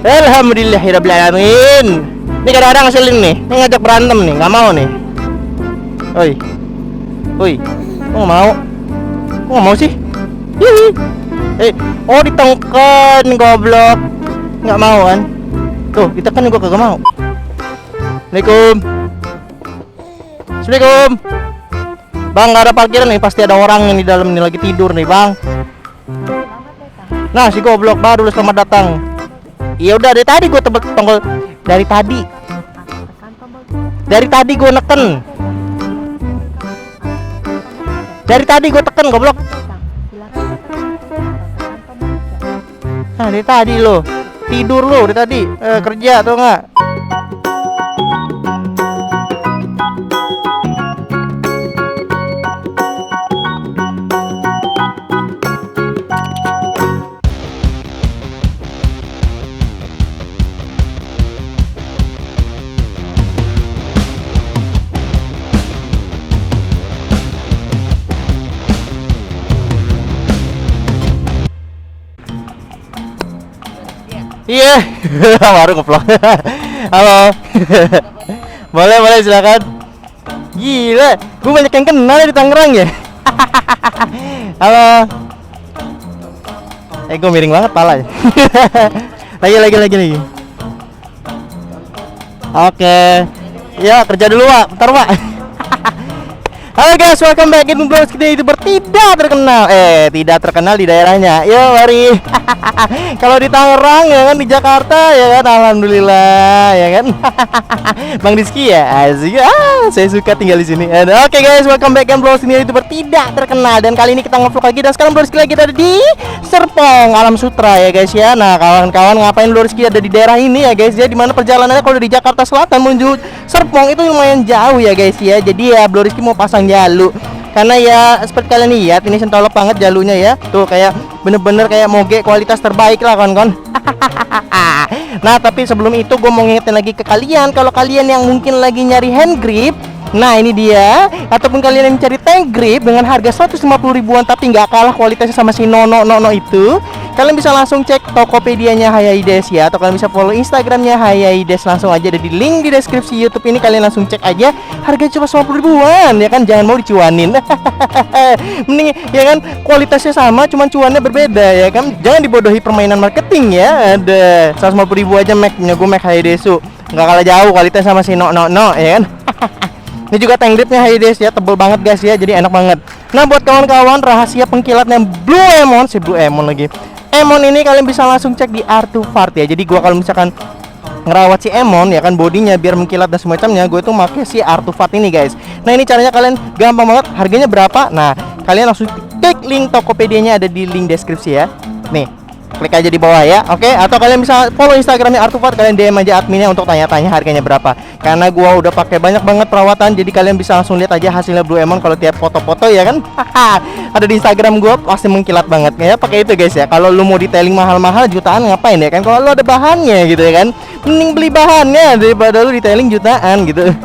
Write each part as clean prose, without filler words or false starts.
Alhamdulillahirabbil alamin. Ini kadang-kadang ngeselin nih. Ini ngajak berantem nih, nggak mau nih. Oi. Oi. Kok nggak mau? Kok nggak mau sih? Hihi. Oh ditekan goblok. Nggak mau kan? Tuh, ditekan juga kagak mau. Assalamualaikum. Assalamualaikum. Bang, nggak ada parkiran nih, pasti ada orang yang di dalam nih lagi tidur nih, Bang. Nah, si goblok baru selamat datang. Iya udah dari tadi gue tebak tombol dari tadi. Dari tadi gue neken. Dari tadi gue tekan goblok. Nah, dari tadi lo tidur lo dari tadi kerja atau enggak? Iya, baru ngeplok. Halo. Boleh silakan. Gila, gue banyak yang kenal di Tangerang ya. Halo. Gue miring banget palanya. lagi. Oke. Ya, kerja dulu, Pak. Bentar, Pak. Halo guys, welcome back in vlog kita YouTuber tidak terkenal. Tidak terkenal di daerahnya. Yo, mari. Kalau di Tangerang ya kan, di Jakarta ya kan, alhamdulillah ya kan. Bang Rizky ya, asik. Saya suka tinggal di sini. Oke guys, welcome back in vlog ini YouTuber tidak terkenal, dan kali ini kita nge-vlog lagi, dan sekarang Bro Rizky lagi ada di Serpong, Alam Sutra ya guys ya. Nah, kawan-kawan ngapain Bro Rizky ada di daerah ini ya guys ya, dimana perjalanannya kalau di Jakarta Selatan menuju Serpong itu lumayan jauh ya guys ya. Jadi ya Bro Rizky mau pasang jalu, karena ya seperti kalian lihat ini sentolop banget jalunya ya. Tuh kayak bener-bener kayak moge kualitas terbaik lah kawan-kawan. Nah tapi sebelum itu gue mau ngingetin lagi ke kalian, kalau kalian yang mungkin lagi nyari hand grip, nah ini dia, ataupun kalian yang cari tank grip dengan harga 150 ribuan tapi nggak kalah kualitasnya sama si Nono itu, kalian bisa langsung cek Tokopedia-nya Hayaides ya, atau kalian bisa follow Instagramnya Hayaides, langsung aja ada di link di deskripsi YouTube ini, kalian langsung cek aja, harga cuma 50 ribuan ya kan, jangan mau dicuanin. Mending ya kan, kualitasnya sama cuman cuannya berbeda ya kan, jangan dibodohi permainan marketing ya. Ada 150 ribu aja Mac-nya gue, Mac Hayadesu, nggak kalah jauh kualitas sama si Nono ya kan. Ini juga tank gripnya Hayaides ya, tebel banget guys ya, jadi enak banget. Nah buat kawan-kawan, rahasia pengkilatnya Blue Emon, si Blue Emon lagi, Emon ini kalian bisa langsung cek di Artufart ya. Jadi gua kalau misalkan ngerawat si Emon ya kan, bodinya biar mengkilat dan semacamnya, gue tuh pakai si Artufart ini guys. Nah ini caranya kalian gampang banget, harganya berapa? Nah kalian langsung klik link Tokopedia-nya ada di link deskripsi ya. Nih, klik aja di bawah ya, oke? Atau kalian bisa follow Instagramnya Artufart, kalian DM aja adminnya untuk tanya-tanya harganya berapa. Karena gua udah pakai banyak banget perawatan, jadi kalian bisa langsung lihat aja hasilnya Blue Emon kalau tiap foto-foto ya kan. Ada di Instagram gua, pasti mengkilat banget ya. Pakai itu guys ya. Kalau lu mau detailing mahal-mahal jutaan ngapain ya kan? Kalau lu ada bahannya gitu ya kan, mending beli bahannya daripada lu detailing jutaan gitu.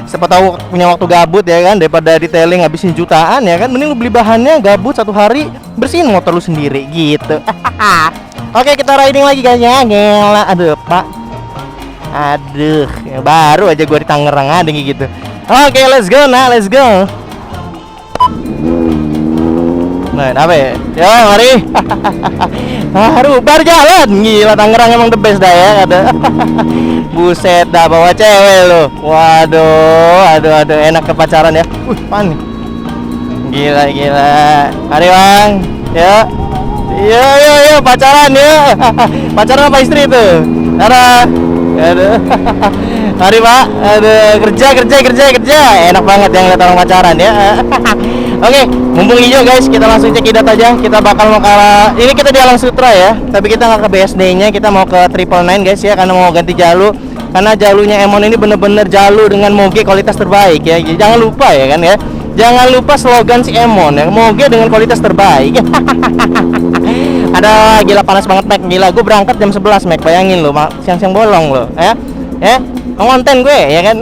Siapa tahu punya waktu gabut ya kan, daripada detailing habisin jutaan ya kan, mending lu beli bahannya, gabut satu hari bersihin motor lu sendiri gitu. Oke, kita riding lagi guys ya. Gila, aduh pak, aduh ya, baru aja gua di Tangerang ada gitu. Oke, let's go nah, let's go. Nah, apa ya? Ya, mari. Baru jalan. Gila, Tangerang emang the best dah ya, ada. Buset dah, bawa cewek lo. Waduh, aduh, enak ke pacaran ya. Pan nih. Gila. Mari bang, ya. Iya, pacaran ya. Pacaran apa istri itu? Aduh. Mari pak, kerja. Enak banget yang lihat orang pacaran ya. Oke, mumpung hijau guys, kita langsung cek idat aja. Kita bakal mau ke ini, kita di Alam Sutra ya, tapi kita nggak ke BSD-nya, kita mau ke 999 guys ya, karena mau ganti jalu. Karena jalunya Emon ini bener-bener jalu dengan moge kualitas terbaik ya. Jangan lupa ya kan ya. Jangan lupa slogan si Emon ya, moge dengan kualitas terbaik. Ada gila panas banget Mac, gila gue berangkat jam 11 Mac, bayangin lo, siang-siang bolong lo ya. Konten gue ya kan.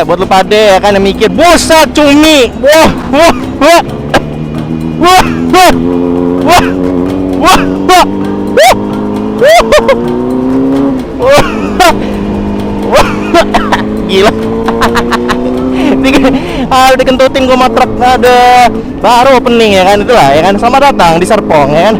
Buat lu pade ya kan yang mikir, buset cumi. gila. Dikentutin gua sama truk, ada baru opening ya kan, itulah ya kan. Selamat datang di Serpong ya kan.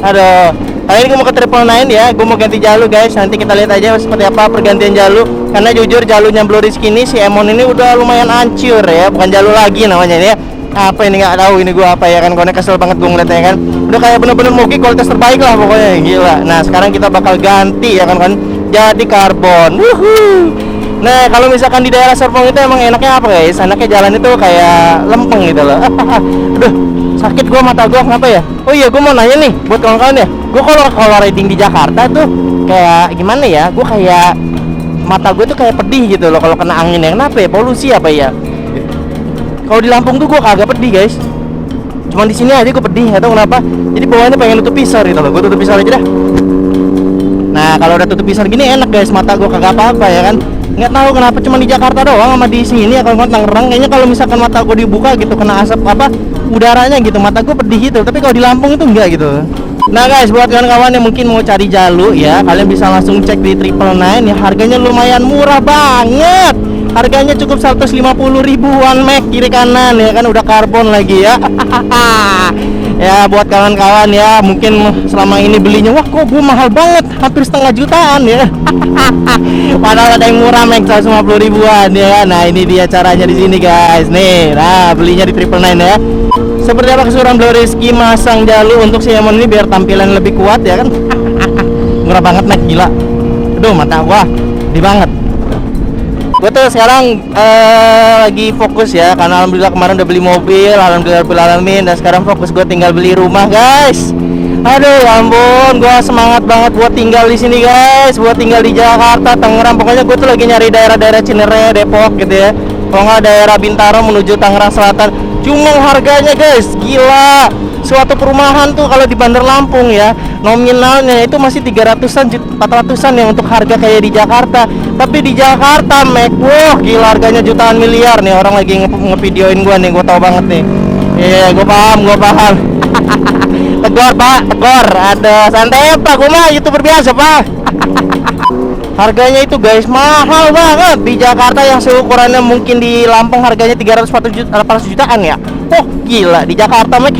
Aduh, kali ini gua mau ke Triple Nine ya, gua mau ganti jalur guys. Nanti kita lihat aja seperti apa pergantian jalur. Karena jujur jalurnya Blue Rizky ini si Emon ini udah lumayan hancur ya, bukan jalur lagi namanya ini ya. Apa ini nggak tahu ini gua apa ya kan, gua kesel banget gua ngeliatnya ya kan. Udah kayak bener-bener Mogi kualitas terbaik lah pokoknya, gila. Nah sekarang kita bakal ganti ya kan jadi karbon. Wuhuu. Nah kalau misalkan di daerah Serpong itu emang enaknya apa guys? Enaknya jalan itu kayak lempeng gitu loh. Aduh sakit gua, mata gua kenapa ya? Oh iya gua mau nanya nih buat kawan-kawan ya. Gua kalau riding di Jakarta tuh kayak gimana ya? Gua kayak mata gue tuh kayak pedih gitu loh kalau kena angin ya. Kenapa ya? Polusi apa ya? Kalau di Lampung tuh gua kagak pedih guys. Cuman di sini aja gua pedih, nggak tahu kenapa. Jadi bawaannya pengen tutup pisau gitu loh. Gua tutup pisau aja dah. Nah kalau udah tutup pisau gini enak guys, mata gua kagak apa-apa ya kan. Nggak tahu kenapa cuma di Jakarta doang sama di sini ya kalau Tangerang kayaknya kalau misalkan mata gue dibuka gitu kena asap apa udaranya gitu mata gue pedih gitu, tapi kalau di Lampung itu enggak gitu. Nah guys, buat kawan-kawan yang mungkin mau cari jalur ya, kalian bisa langsung cek di Triple Nine ya, harganya lumayan murah banget. Harganya cukup 150 ribuan Mac kiri kanan ya kan, udah karbon lagi ya. Ya buat kawan-kawan ya, mungkin selama ini belinya wah kok gue mahal banget, hampir setengah jutaan ya. Padahal ada yang murah Mac 150 ribuan ya. Nah ini dia caranya di sini guys. Nih, nah belinya di Triple Nine ya. Seperti apa keseruan Blue Rizky masang jalur untuk si Emon ini biar tampilan lebih kuat ya kan. Murah banget Mac, gila. Aduh mata gua di banget. Gue tuh sekarang lagi fokus ya, karena alhamdulillah kemarin udah beli mobil, alhamdulillah dan sekarang fokus gue tinggal beli rumah guys. Aduh ya ampun, gue semangat banget buat tinggal di sini guys, buat tinggal di Jakarta, Tangerang. Pokoknya gue tuh lagi nyari daerah-daerah Cinere, Depok gitu ya. Kalau nggak daerah Bintaro menuju Tangerang Selatan. Cuma harganya guys, gila. Suatu perumahan tuh kalau di Bandar Lampung ya, nominalnya itu masih 300-an, 400-an ya untuk harga kayak di Jakarta. Tapi di Jakarta, Mac, wah gila harganya jutaan miliar nih. Orang lagi ngevideoin gua nih, gua tahu banget nih. Iya, gua paham. Tegor pak, tegor. Ada santai pak, gua mah YouTuber biasa pak. Harganya itu guys mahal banget di Jakarta, yang seukurannya mungkin di Lampung harganya 300-400 jutaan ya. Oh gila di Jakarta Mac.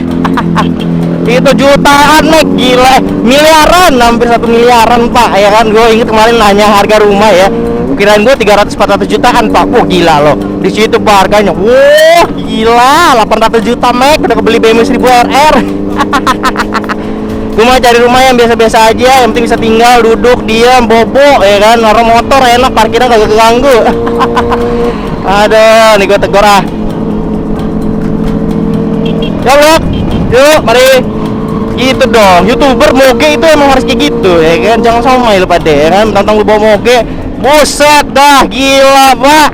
Itu jutaan Mac, gila miliaran, hampir 1 miliaran pak ya kan. Gue inget kemarin nanya harga rumah ya, kirain gue 300-400 jutaan pak. Oh gila loh di situ pak harganya. Wah gila 800 juta Mac, udah kebeli BMW 1000 RR. Gue mau cari rumah yang biasa-biasa aja, yang penting bisa tinggal, duduk, diam, bobo ya kan, naruh motor enak, parkirnya kagak keganggu. Aduh nih gue tegor ah. Ya Lok, yuk mari. Gitu dong, YouTuber moge itu emang harus kayak gitu ya kan, jangan somai lu pada ya kan, tentang lu bawa moge. Buset dah, gila pak,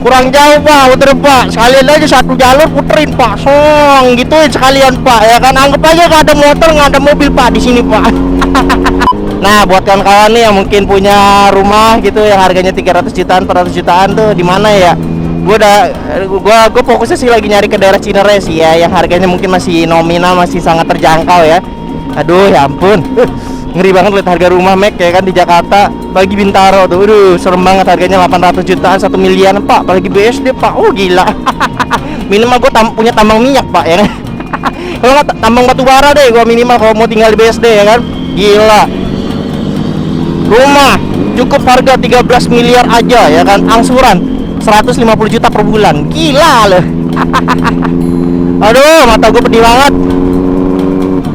kurang jauh pak, puter pak, sekalian aja satu jalur puterin pak, song gituin sekalian pak ya kan, anggap aja gak ada motor gak ada mobil pak di sini pak. Nah buat kawan-kawan nih yang mungkin punya rumah gitu yang harganya 300 jutaan 400 jutaan tuh di mana ya, gue fokusnya sih lagi nyari ke daerah Cinere sih ya, yang harganya mungkin masih nominal, masih sangat terjangkau ya. Aduh ya ampun, ngeri banget lihat harga rumah Mac ya kan di Jakarta. Bagi Bintaro tuh, aduh serem banget harganya 800 jutaan 1 miliar pak, apalagi BSD pak. Oh gila. Minimal gue punya tambang minyak pak ya kan. Kalau nggak tambang batu bara deh gue minimal kalau mau tinggal di BSD ya kan. Gila. Rumah cukup harga 13 miliar aja ya kan, angsuran 150 juta per bulan. Gila loh. Aduh mata gue pedih banget.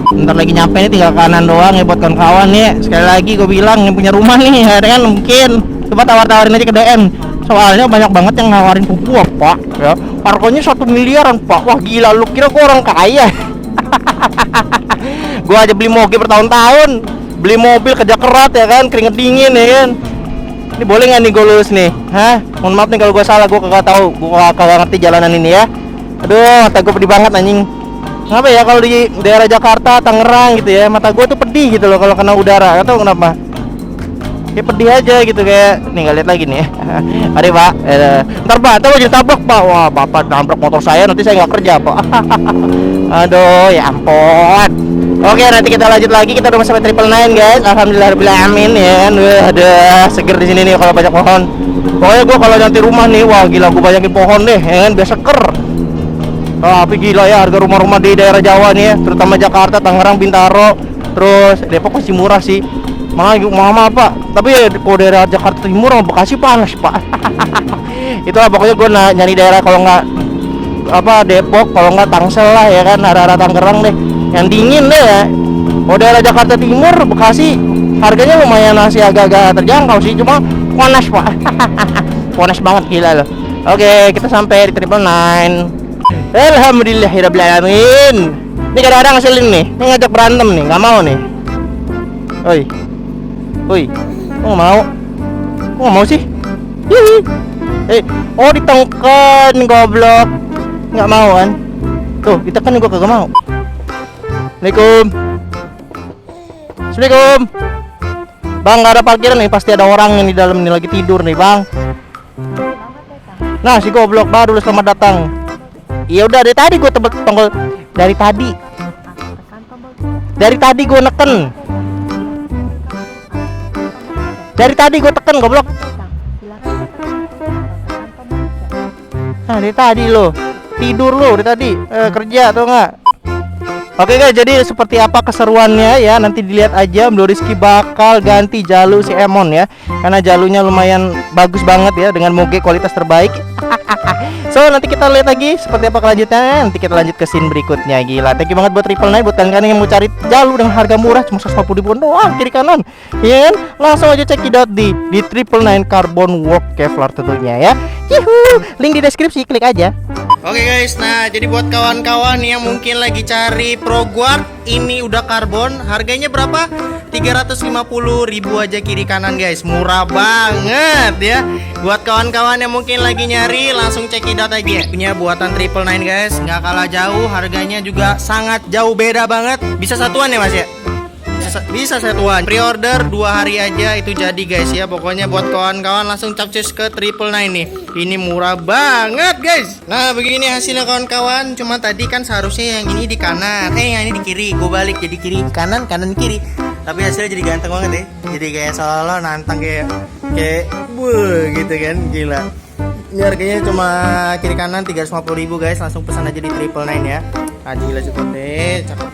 Bentar lagi nyampe nih, tinggal kanan doang ya buat kawan-kawan nih. Sekali lagi gue bilang yang punya rumah nih ya kan, mungkin coba tawar-tawarin aja ke DM. Soalnya banyak banget yang nawarin ke gua pak ya, harganya 1 miliaran pak. Wah gila, lu kira gua orang kaya? Gua aja beli moge bertahun-tahun, beli mobil kerja keras ya kan, keringet dingin ya kan. Ini boleh nggak nih gue lulus nih? Hah? Mohon maaf nih kalau gue salah, gue kagak tahu, gue kagak ngerti jalanan ini ya. Aduh, mata gue pedih banget anjing. Kenapa ya kalau di daerah Jakarta, Tangerang gitu ya, mata gue tuh pedih gitu loh kalau kena udara. Gak tau kenapa. Kayak pedih aja gitu kayak. Nih nggak lihat lagi nih. Mari pak. Ntar pak, ntar jadi tabrak pak. Wah bapak nabrak motor saya, nanti saya nggak kerja pak. Aduh, ya ampun. Oke, nanti kita lanjut lagi. Kita udah sampai triple nine guys. Alhamdulillahirobbilalamin ya kan. Wah, ada seger di sini nih kalau banyak pohon. Pokoknya gua kalau nanti rumah nih, wah gila gua banyakin pohon deh ya kan, biar seger. Tapi gila ya harga rumah-rumah di daerah Jawa nih ya, terutama Jakarta, Tangerang, Bintaro, terus Depok masih murah sih. Mahal Pak. Tapi ya, kalau daerah Jakarta Timur sama Bekasi panas Pak. Itulah pokoknya gue nyari daerah kalau nggak apa Depok, kalau nggak Tangsel lah ya kan, arah-arah Tangerang deh, yang dingin deh ya. Kalau daerah Jakarta Timur, Bekasi harganya lumayan masih agak-agak terjangkau sih, cuma panas Pak. Panas banget gila loh. Oke, kita sampai di triple nine. Alhamdulillahirobbilalamin. Ini kadang-kadang ngeselin nih, ini ngajak berantem nih, nggak mau nih. Oi, oi, kok nggak mau sih? Hihi. Oh ditekan goblok, nggak mau kan? Tuh ditekan gua kagak mau. Assalamualaikum. Assalamualaikum. Bang, nggak ada parkiran nih, pasti ada orang yang di dalam nih lagi tidur nih bang. Nah si goblok baru selamat datang. Iya udah dari tadi gua tebak tombol dari tadi. Dari tadi gua neken. Dari tadi gue tekan goblok. Nah dari tadi lo tidur lo dari tadi kerja atau enggak? Oke guys, jadi seperti apa keseruannya ya, nanti dilihat aja. Bro Rizky bakal ganti jalu si Emon ya, karena jalunya lumayan bagus banget ya, dengan moge kualitas terbaik. So nanti kita lihat lagi seperti apa kelanjutannya. Nanti kita lanjut ke scene berikutnya. Gila, thank you banget buat triple nine, buat kalian yang mau cari jalu dengan harga murah cuma 150 ribuan doang kiri kanan ya kan? Langsung aja check it out di triple nine Carbon Work Kevlar tentunya ya. Yuhu, link di deskripsi, klik aja. Oke guys, nah jadi buat kawan-kawan yang mungkin lagi cari Pro Guard, ini udah karbon, harganya berapa? 350 ribu aja kiri kanan guys, murah banget ya. Buat kawan-kawan yang mungkin lagi nyari, langsung check it out aja. Punya buatan triple nine guys, nggak kalah jauh, harganya juga sangat jauh beda banget. Bisa satuan ya mas ya? Bisa satuan. Pre-order 2 hari aja itu jadi guys ya. Pokoknya buat kawan-kawan langsung capcus ke triple nine nih. Ini murah banget guys. Nah begini hasilnya kawan-kawan. Cuma tadi kan seharusnya yang ini di kanan, yang ini di kiri. Gue balik jadi kiri kanan, kanan kiri. Tapi hasilnya jadi ganteng banget ya. Jadi kayak seolah-olah nantang kayak gitu kan, gila. Ini harganya cuma kiri kanan 350 ribu guys. Langsung pesan aja di triple nine ya. Ah gila cukup deh, cakep.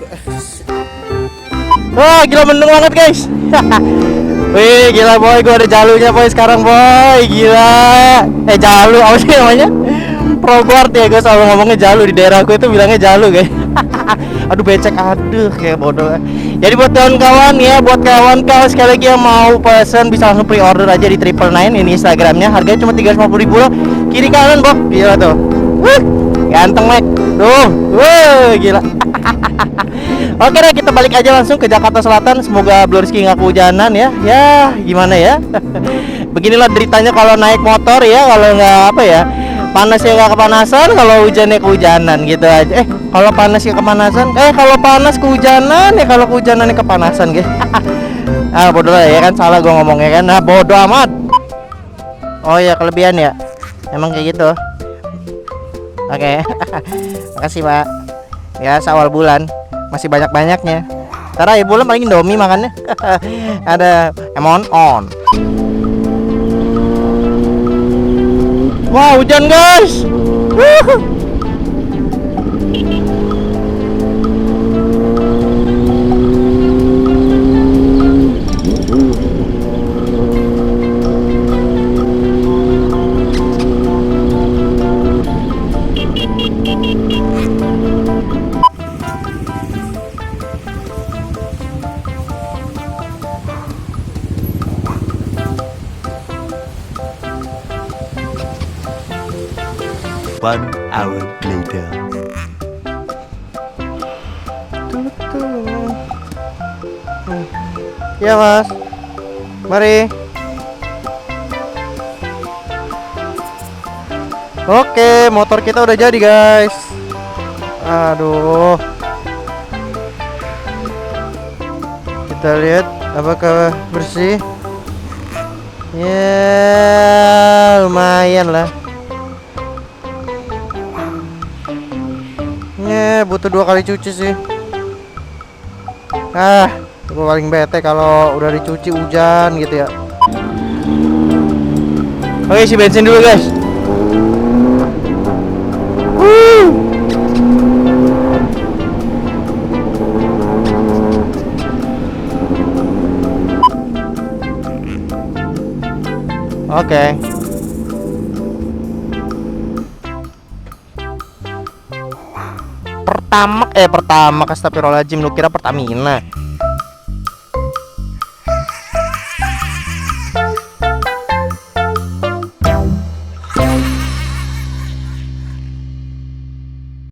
Wah gila mendung banget guys. Wih gila boy, gue ada jalunya boy sekarang boy. Gila. Jalu apa sih namanya? Pro Guard ya, gue selalu ngomongnya jalu. Di daerah gue itu bilangnya jalu guys. Aduh becek, aduh kayak bodoh. Jadi buat kawan-kawan ya, buat kawan-kawan sekali lagi yang mau pesan bisa langsung pre-order aja di triple nine. Ini Instagramnya, harganya cuma 350 ribu loh. Kiri kanan bok, gila tuh. Ganteng mek. Tuh, gila. Oke deh, kita balik aja langsung ke Jakarta Selatan. Semoga Bro Rizky nggak kehujanan ya. Ya gimana ya. Beginilah deritanya kalau naik motor ya. Kalau nggak apa ya, panasnya nggak kepanasan, kalau hujannya kehujanan gitu aja. Kalau panasnya kepanasan, kalau panas kehujanan ya, kalau kehujanannya kepanasan gitu. Ah bodoh lah ya kan, salah gue ngomongnya kan. Nah bodoh amat. Oh ya kelebihan ya, emang kayak gitu. Oke. Makasih Pak. Ya awal bulan masih banyak-banyaknya. Ntar akhir bulan paling Indomie makannya. Ada Emon on. Wah hujan guys. One hour later. Ya mas, mari. Oke, motor kita udah jadi guys. Aduh, kita lihat apakah bersih. Ya lumayan lah. Butuh 2 kali cuci sih. Gue paling bete kalau udah dicuci hujan gitu ya. Oke, isi bensin dulu guys. Oke. Pertamax, astagfirullahaladzim, lu kira Pertamina.